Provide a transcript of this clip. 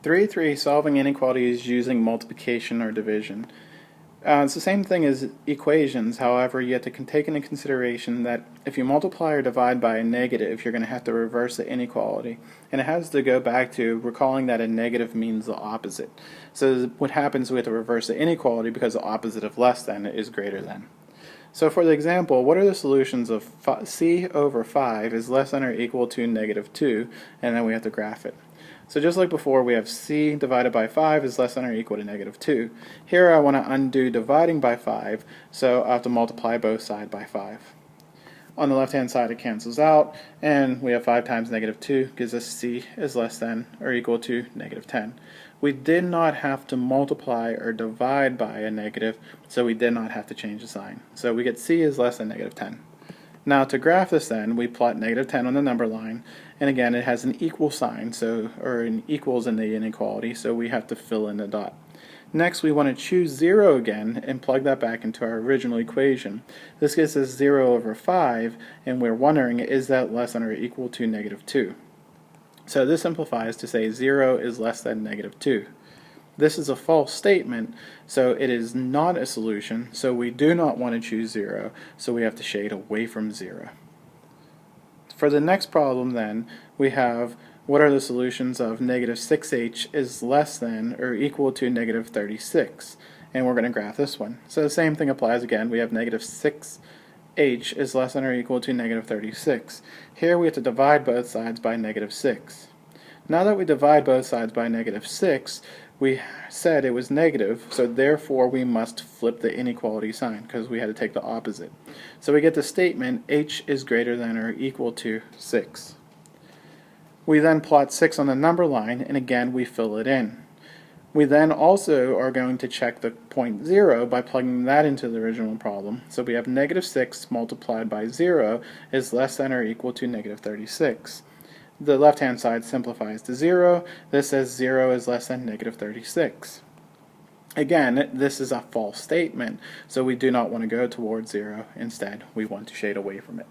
3 solving inequalities using multiplication or division. It's the same thing as equations, however, you have to take into consideration that if you multiply or divide by a negative, you're going to have to reverse the inequality. And it has to go back to recalling that a negative means the opposite. So what happens, we have to reverse the inequality because the opposite of less than is greater than. So for the example, what are the solutions of c over 5 is less than or equal to negative 2, and then we have to graph it. So just like before, we have c divided by 5 is less than or equal to negative 2. Here I want to undo dividing by 5, so I have to multiply both sides by 5. On the left-hand side, it cancels out, and we have 5 times negative 2 gives us c is less than or equal to negative 10. We did not have to multiply or divide by a negative, so we did not have to change the sign. So we get c is less than negative 10. Now to graph this then, we plot negative 10 on the number line, and again it has an equal sign, or an equals in the inequality, so we have to fill in the dot. Next we want to choose 0 again and plug that back into our original equation. This gives us 0 over 5, and we're wondering, is that less than or equal to negative 2? So this simplifies to say 0 is less than negative 2. This is a false statement, so it is not a solution, so we do not want to choose 0, so we have to shade away from 0. For the next problem then, we have what are the solutions of negative 6h is less than or equal to negative 36, and we're going to graph this one. So the same thing applies again. We have negative 6h is less than or equal to negative 36. Here we have to divide both sides by negative 6. Now that we divide both sides by negative 6, we said it was negative, so therefore we must flip the inequality sign because we had to take the opposite. So we get the statement h is greater than or equal to 6. We then plot 6 on the number line, and again we fill it in. We then also are going to check the point 0 by plugging that into the original problem. So we have negative 6 multiplied by 0 is less than or equal to negative 36. The left-hand side simplifies to 0. This says 0 is less than negative 36. Again, this is a false statement, so we do not want to go towards 0. Instead, we want to shade away from it.